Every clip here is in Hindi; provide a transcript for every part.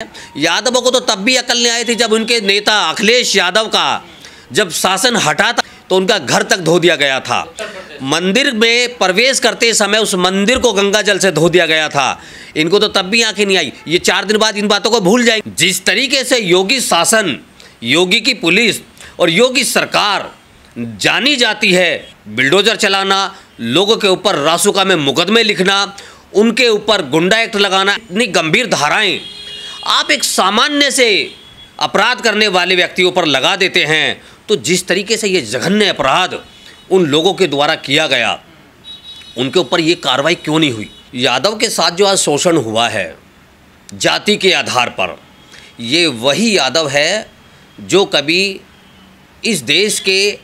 यादवों को तो तब भी अकल नहीं आई थी जब उनके नेता अखिलेश यादव का जब शासन हटा था तो उनका घर तक धो दिया गया था। मंदिर में प्रवेश करते समय उस मंदिर को गंगा जल से धो दिया गया था। इनको तो तब भी आंखें नहीं आई। ये 4 दिन बाद इन बातों को भूल जाएंगे। जिस तरीके से योगी शासन, योगी की पुलिस और योगी सरकार जानी जाती है, बिल्डोजर चलाना, लोगों के ऊपर रासुका में मुकदमे लिखना, उनके ऊपर गुंडा एक्ट लगाना, इतनी गंभीर धाराएं आप एक सामान्य से अपराध करने वाले व्यक्तियों पर लगा देते हैं, तो जिस तरीके से ये जघन्य अपराध उन लोगों के द्वारा किया गया, उनके ऊपर ये कार्रवाई क्यों नहीं हुई? यादव के साथ जो आज शोषण हुआ है जाति के आधार पर, ये वही यादव है जो कभी इस देश के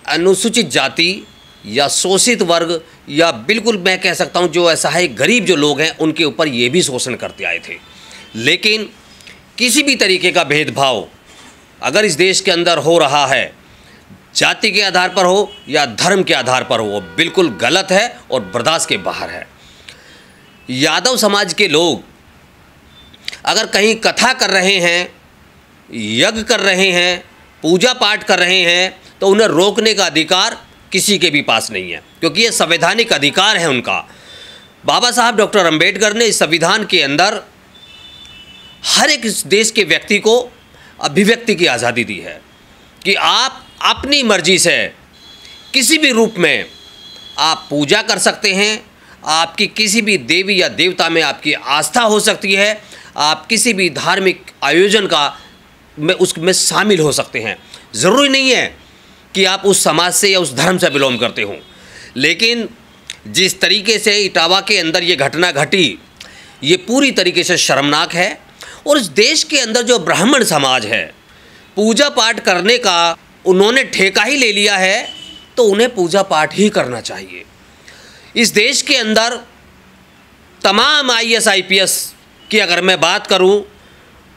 अनुसूचित जाति या शोषित वर्ग या बिल्कुल मैं कह सकता हूँ जो असहाय गरीब जो लोग हैं उनके ऊपर ये भी शोषण करते आए थे। लेकिन किसी भी तरीके का भेदभाव अगर इस देश के अंदर हो रहा है, जाति के आधार पर हो या धर्म के आधार पर हो, वो बिल्कुल गलत है और बर्दाश्त के बाहर है। यादव समाज के लोग अगर कहीं कथा कर रहे हैं, यज्ञ कर रहे हैं, पूजा पाठ कर रहे हैं, तो उन्हें रोकने का अधिकार किसी के भी पास नहीं है, क्योंकि ये संवैधानिक अधिकार है उनका। बाबा साहब डॉक्टर अंबेडकर ने इस संविधान के अंदर हर एक इस देश के व्यक्ति को अभिव्यक्ति की आज़ादी दी है कि आप अपनी मर्जी से किसी भी रूप में आप पूजा कर सकते हैं, आपकी किसी भी देवी या देवता में आपकी आस्था हो सकती है, आप किसी भी धार्मिक आयोजन का उसमें शामिल हो सकते हैं। ज़रूरी नहीं है कि आप उस समाज से या उस धर्म से बिलोंग करते हों। लेकिन जिस तरीके से इटावा के अंदर ये घटना घटी, ये पूरी तरीके से शर्मनाक है। और इस देश के अंदर जो ब्राह्मण समाज है, पूजा पाठ करने का उन्होंने ठेका ही ले लिया है, तो उन्हें पूजा पाठ ही करना चाहिए। इस देश के अंदर तमाम IAS IPS की अगर मैं बात करूं,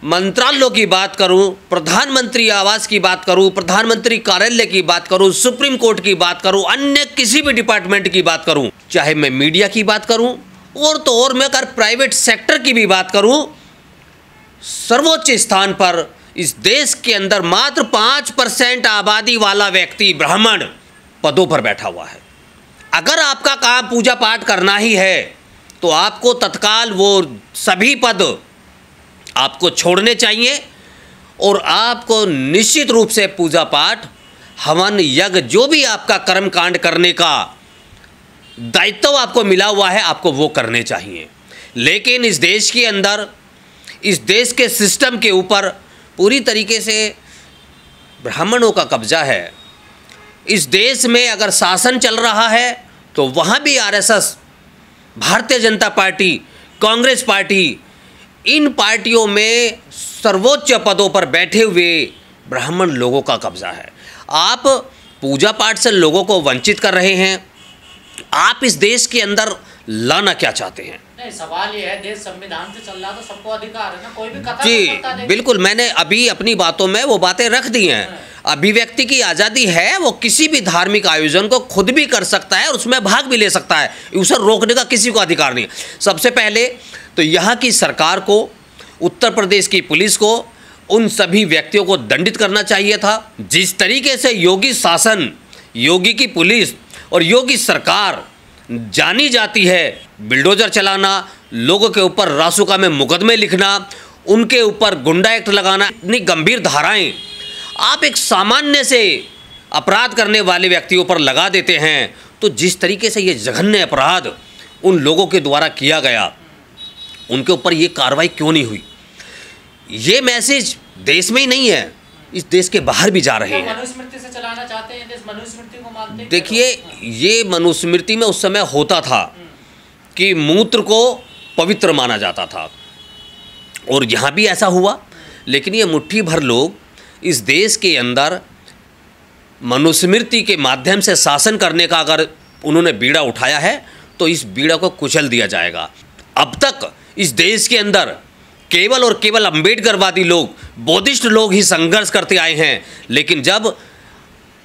मंत्रालयों की बात करूं, प्रधानमंत्री आवास की बात करूं, प्रधानमंत्री कार्यालय की बात करूं, सुप्रीम कोर्ट की बात करूं, अन्य किसी भी डिपार्टमेंट की बात करूं, चाहे मैं मीडिया की बात करूं और तो और मैं अगर प्राइवेट सेक्टर की भी बात करूं, सर्वोच्च स्थान पर इस देश के अंदर मात्र 5% आबादी वाला व्यक्ति ब्राह्मण पदों पर बैठा हुआ है। अगर आपका काम पूजा पाठ करना ही है तो आपको तत्काल वो सभी पद आपको छोड़ने चाहिए और आपको निश्चित रूप से पूजा पाठ, हवन, यज्ञ, जो भी आपका कर्म कांड करने का दायित्व आपको मिला हुआ है, आपको वो करने चाहिए। लेकिन इस देश के अंदर, इस देश के सिस्टम के ऊपर पूरी तरीके से ब्राह्मणों का कब्जा है। इस देश में अगर शासन चल रहा है तो वहाँ भी RSS, Bharatiya Janata party, Congress party, इन पार्टियों में सर्वोच्च पदों पर बैठे हुए ब्राह्मण लोगों का कब्जा है। आप पूजा पाठ से लोगों को वंचित कर रहे हैं। आप इस देश के अंदर लाना क्या चाहते हैं? नहीं, सवाल ये है, देश संविधान से चल रहा तो सबको अधिकार है ना, कोई भी कथा जी बिल्कुल, मैंने अभी अपनी बातों में वो बातें रख दी हैं। अभिव्यक्ति की आज़ादी है, वो किसी भी धार्मिक आयोजन को खुद भी कर सकता है और उसमें भाग भी ले सकता है, उसे रोकने का किसी को अधिकार नहीं। सबसे पहले तो यहाँ की सरकार को, उत्तर प्रदेश की पुलिस को, उन सभी व्यक्तियों को दंडित करना चाहिए था। जिस तरीके से योगी शासन, योगी की पुलिस और योगी सरकार जानी जाती है, बिल्डोजर चलाना, लोगों के ऊपर रासुका में मुकदमे लिखना, उनके ऊपर गुंडा एक्ट लगाना, इतनी गंभीर धाराएं आप एक सामान्य से अपराध करने वाले व्यक्तियों पर लगा देते हैं, तो जिस तरीके से ये जघन्य अपराध उन लोगों के द्वारा किया गया, उनके ऊपर ये कार्रवाई क्यों नहीं हुई? ये मैसेज देश में ही नहीं है, इस देश के बाहर भी जा रहे हैं। मनुस्मृति से चलाना चाहते हैं, देश मनुस्मृति को मानते हैं। देखिए, ये मनुस्मृति में उस समय होता था कि मूत्र को पवित्र माना जाता था और यहाँ भी ऐसा हुआ। लेकिन ये मुट्ठी भर लोग इस देश के अंदर मनुस्मृति के माध्यम से शासन करने का अगर उन्होंने बीड़ा उठाया है तो इस बीड़ा को कुचल दिया जाएगा। अब तक इस देश के अंदर केवल और केवल अम्बेडकरवादी लोग, बौद्धिस्ट लोग ही संघर्ष करते आए हैं। लेकिन जब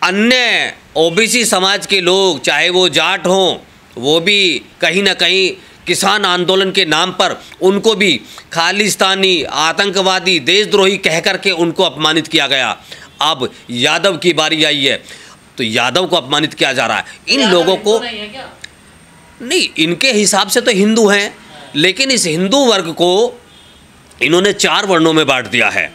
अन्य OBC समाज के लोग, चाहे वो जाट हों, वो भी कहीं ना कहीं किसान आंदोलन के नाम पर उनको भी खालिस्तानी, आतंकवादी, देशद्रोही कह करके उनको अपमानित किया गया। अब यादव की बारी आई है तो यादव को अपमानित किया जा रहा है। इन लोगों को नहीं है क्या? नहीं, इनके हिसाब से तो हिंदू हैं, लेकिन इस हिंदू वर्ग को इन्होंने 4 वर्णों में बांट दिया है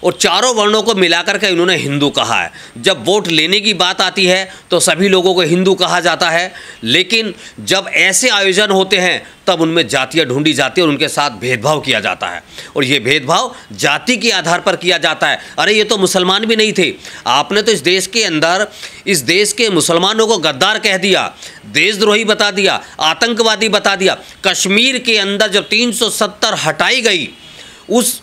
और चारों वर्णों को मिलाकर के इन्होंने हिंदू कहा है। जब वोट लेने की बात आती है तो सभी लोगों को हिंदू कहा जाता है, लेकिन जब ऐसे आयोजन होते हैं तब उनमें जातियाँ ढूंढी जाती है और उनके साथ भेदभाव किया जाता है और ये भेदभाव जाति के आधार पर किया जाता है। अरे ये तो मुसलमान भी नहीं थे, आपने तो इस देश के अंदर इस देश के मुसलमानों को गद्दार कह दिया, देशद्रोही बता दिया, आतंकवादी बता दिया। कश्मीर के अंदर जब 370 हटाई गई उस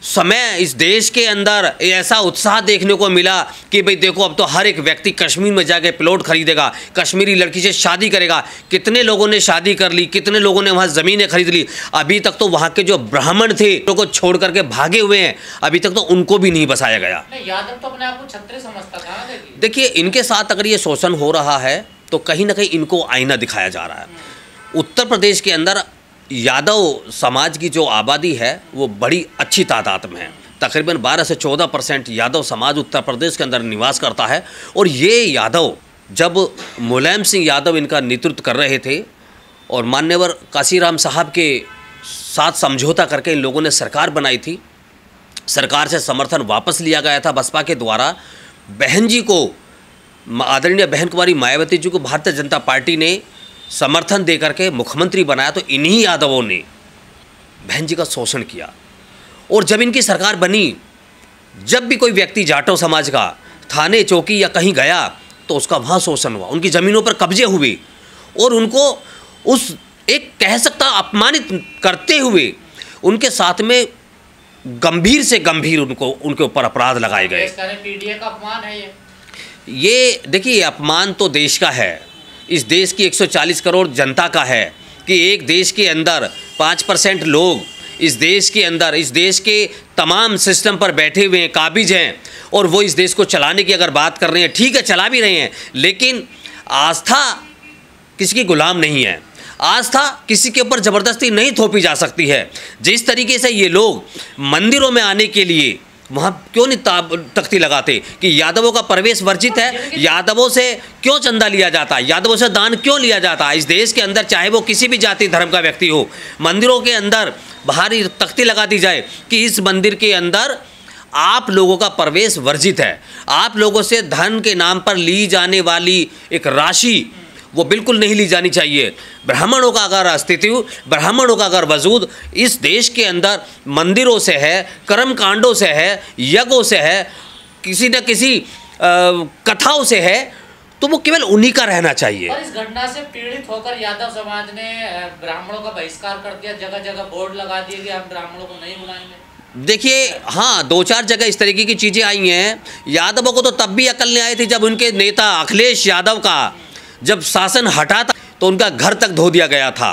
समय इस देश के अंदर ऐसा उत्साह देखने को मिला कि भाई देखो अब तो हर एक व्यक्ति कश्मीर में जाके प्लॉट खरीदेगा, कश्मीरी लड़की से शादी करेगा। कितने लोगों ने शादी कर ली, कितने लोगों ने वहाँ ज़मीनें खरीद ली। अभी तक तो वहाँ के जो ब्राह्मण थे उनको छोड़ करके भागे हुए हैं, अभी तक तो उनको भी नहीं बसाया गया। यादव तो अपने आप को क्षत्रिय समझता था। देखिए इनके साथ अगर ये शोषण हो रहा है तो कहीं ना कहीं इनको आईना दिखाया जा रहा है। उत्तर प्रदेश के अंदर यादव समाज की जो आबादी है वो बड़ी अच्छी तादाद में है। तकरीबन 12 से 14% यादव समाज उत्तर प्रदेश के अंदर निवास करता है और ये यादव जब मुलायम सिंह यादव इनका नेतृत्व कर रहे थे और मान्यवर काशीराम साहब के साथ समझौता करके इन लोगों ने सरकार बनाई थी, सरकार से समर्थन वापस लिया गया था बसपा के द्वारा। बहन जी को, आदरणीय बहन कुमारी मायावती जी को भारतीय जनता पार्टी ने समर्थन दे करके मुख्यमंत्री बनाया, तो इन्हीं यादवों ने बहन जी का शोषण किया। और जब इनकी सरकार बनी, जब भी कोई व्यक्ति जाटव समाज का थाने चौकी या कहीं गया तो उसका वहाँ शोषण हुआ, उनकी ज़मीनों पर कब्जे हुए और उनको उस एक कह सकता अपमानित करते हुए उनके साथ में गंभीर से गंभीर उनके ऊपर अपराध लगाए गए। पीडीए का अपमान है ये देखिए, अपमान तो देश का है, इस देश की 140 करोड़ जनता का है कि एक देश के अंदर 5% लोग इस देश के अंदर, इस देश के तमाम सिस्टम पर बैठे हुए हैं, काबिज हैं और वो इस देश को चलाने की अगर बात कर रहे हैं, ठीक है चला भी रहे हैं, लेकिन आस्था किसी की गुलाम नहीं है। आस्था किसी के ऊपर ज़बरदस्ती नहीं थोपी जा सकती है। जिस तरीके से ये लोग मंदिरों में आने के लिए वहाँ क्यों नहीं तख्ती लगाते कि यादवों का प्रवेश वर्जित है, यादवों से क्यों चंदा लिया जाता है, यादवों से दान क्यों लिया जाता है। इस देश के अंदर चाहे वो किसी भी जाति धर्म का व्यक्ति हो, मंदिरों के अंदर बाहरी तख्ती लगा दी जाए कि इस मंदिर के अंदर आप लोगों का प्रवेश वर्जित है। आप लोगों से धन के नाम पर ली जाने वाली एक राशि वो बिल्कुल नहीं ली जानी चाहिए। ब्राह्मणों का अगर अस्तित्व, ब्राह्मणों का अगर वजूद इस देश के अंदर मंदिरों से है, कर्म कांडों से है, यज्ञों से है, किसी न किसी कथाओं से है, तो वो केवल उन्हीं का रहना चाहिए। और इस घटना से पीड़ित होकर यादव समाज ने ब्राह्मणों का बहिष्कार कर दिया, जगह जगह बोर्ड लगा दिए कि हम ब्राह्मणों को नहीं बुलाएंगे। देखिए हाँ, 2-4 जगह इस तरीके की चीज़ें आई हैं। यादवों को तो तब भी अकल नहीं आई थी जब उनके नेता अखिलेश यादव का जब शासन हटा था तो उनका घर तक धो दिया गया था।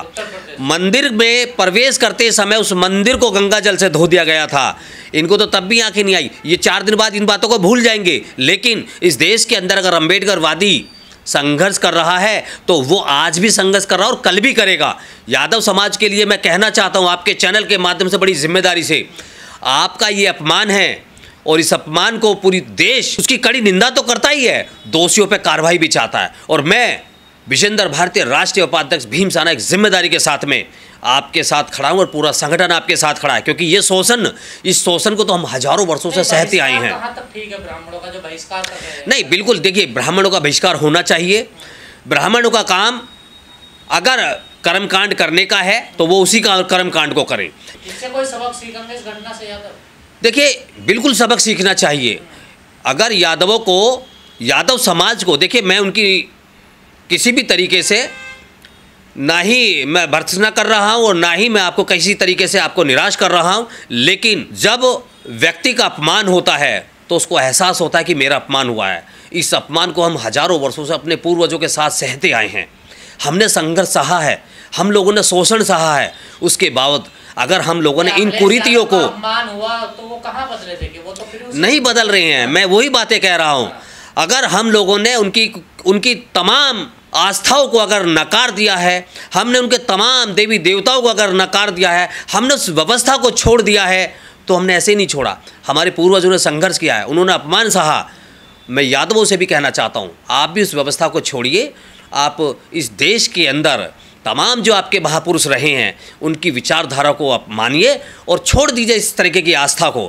मंदिर में प्रवेश करते समय उस मंदिर को गंगा जल से धो दिया गया था। इनको तो तब भी आंखें नहीं आई। ये 4 दिन बाद इन बातों को भूल जाएंगे, लेकिन इस देश के अंदर अगर अम्बेडकरवादी संघर्ष कर रहा है तो वो आज भी संघर्ष कर रहा है और कल भी करेगा। यादव समाज के लिए मैं कहना चाहता हूँ आपके चैनल के माध्यम से बड़ी जिम्मेदारी से, आपका ये अपमान है और इस अपमान को पूरी देश उसकी कड़ी निंदा तो करता ही है, दोषियों पे कार्रवाई भी चाहता है। और मैं विजेंद्र भारतीय राष्ट्रीय उपाध्यक्ष भीम साना एक जिम्मेदारी के साथ में आपके साथ खड़ा हूँ और पूरा संगठन आपके साथ खड़ा है, क्योंकि ये शोषण, इस शोषण को तो हम हज़ारों वर्षों से सहते आए हैं। कहाँ तक ठीक है ब्राह्मणों का जो बहिष्कार कर रहे हैं? नहीं, बिल्कुल देखिए, ब्राह्मणों का बहिष्कार होना चाहिए। ब्राह्मणों का काम अगर कर्मकांड करने का है तो वो उसी का कर्मकांड को करें। इससे कोई सबक सीखेंगे इस घटना से यादव? देखिए बिल्कुल सबक सीखना चाहिए। अगर यादवों को, यादव समाज को, देखिए मैं उनकी किसी भी तरीके से ना ही मैं भर्त्सना कर रहा हूँ और ना ही मैं आपको किसी तरीके से आपको निराश कर रहा हूँ, लेकिन जब व्यक्ति का अपमान होता है तो उसको एहसास होता है कि मेरा अपमान हुआ है। इस अपमान को हम हज़ारों वर्षों से अपने पूर्वजों के साथ सहते आए हैं। हमने संघर्ष सहा है, हम लोगों ने शोषण सहा है। उसके बावजूद अगर हम लोगों ने इन कुरीतियों को, अपमान हुआ तो वो कहाँ बदले थे? वो तो फिर नहीं बदल रहे हैं। मैं वही बातें कह रहा हूँ। अगर हम लोगों ने उनकी तमाम आस्थाओं को अगर नकार दिया है, हमने उनके तमाम देवी देवताओं को अगर नकार दिया है, हमने उस व्यवस्था को छोड़ दिया है, तो हमने ऐसे ही नहीं छोड़ा। हमारे पूर्वजों ने संघर्ष किया है, उन्होंने अपमान सहा। मैं यादवों से भी कहना चाहता हूँ, आप भी उस व्यवस्था को छोड़िए। आप इस देश के अंदर तमाम जो आपके महापुरुष रहे हैं उनकी विचारधारा को आप मानिए और छोड़ दीजिए इस तरीके की आस्था को।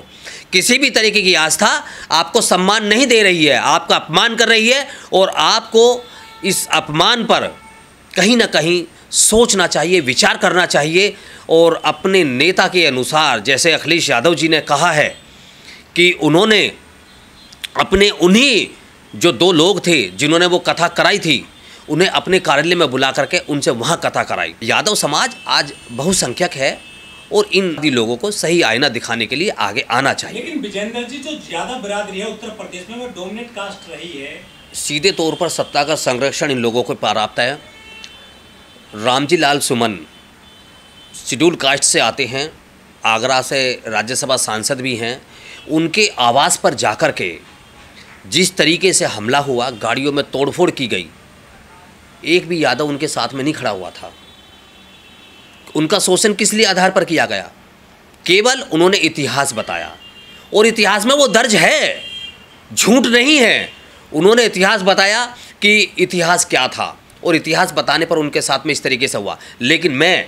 किसी भी तरीके की आस्था आपको सम्मान नहीं दे रही है, आपका अपमान कर रही है, और आपको इस अपमान पर कहीं ना कहीं सोचना चाहिए, विचार करना चाहिए और अपने नेता के अनुसार, जैसे अखिलेश यादव जी ने कहा है कि उन्होंने अपने उन्हीं जो 2 लोग थे जिन्होंने वो कथा कराई थी, उन्हें अपने कार्यालय में बुला करके उनसे वहाँ कथा कराई। यादव समाज आज बहुसंख्यक है और इन लोगों को सही आईना दिखाने के लिए आगे आना चाहिए। लेकिन विजेंद्र जी, जो ज्यादा बिरादरी है उत्तर प्रदेश में वो डोमिनेट कास्ट रही है, सीधे तौर पर सत्ता का संरक्षण इन लोगों को प्राप्त है। रामजी लाल सुमन शेड्यूल कास्ट से आते हैं, आगरा से राज्यसभा सांसद भी हैं। उनके आवास पर जाकर के जिस तरीके से हमला हुआ, गाड़ियों में तोड़फोड़ की गई, एक भी यादव उनके साथ में नहीं खड़ा हुआ था। उनका शोषण किस लिए आधार पर किया गया? केवल उन्होंने इतिहास बताया, और इतिहास में वो दर्ज है, झूठ नहीं है। उन्होंने इतिहास बताया कि इतिहास क्या था, और इतिहास बताने पर उनके साथ में इस तरीके से हुआ। लेकिन मैं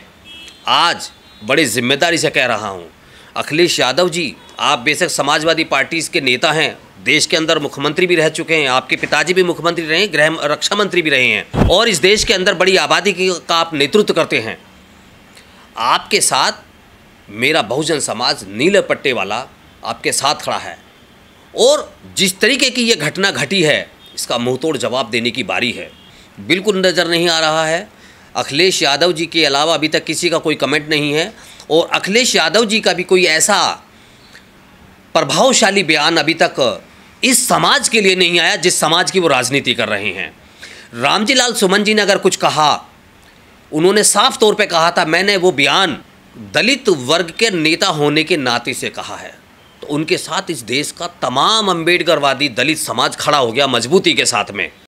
आज बड़ी जिम्मेदारी से कह रहा हूँ, अखिलेश यादव जी, आप बेशक समाजवादी पार्टी के नेता हैं, देश के अंदर मुख्यमंत्री भी रह चुके हैं, आपके पिताजी भी मुख्यमंत्री रहे हैं, गृह रक्षा मंत्री भी रहे हैं, और इस देश के अंदर बड़ी आबादी का आप नेतृत्व करते हैं। आपके साथ मेरा बहुजन समाज नीले पट्टे वाला आपके साथ खड़ा है, और जिस तरीके की ये घटना घटी है, इसका मुंहतोड़ जवाब देने की बारी है। बिल्कुल नज़र नहीं आ रहा है। अखिलेश यादव जी के अलावा अभी तक किसी का कोई कमेंट नहीं है, और अखिलेश यादव जी का भी कोई ऐसा प्रभावशाली बयान अभी तक इस समाज के लिए नहीं आया जिस समाज की वो राजनीति कर रहे हैं। रामजी लाल सुमन जी ने अगर कुछ कहा, उन्होंने साफ तौर पे कहा था, मैंने वो बयान दलित वर्ग के नेता होने के नाते से कहा है, तो उनके साथ इस देश का तमाम अम्बेडकरवादी दलित समाज खड़ा हो गया मजबूती के साथ में।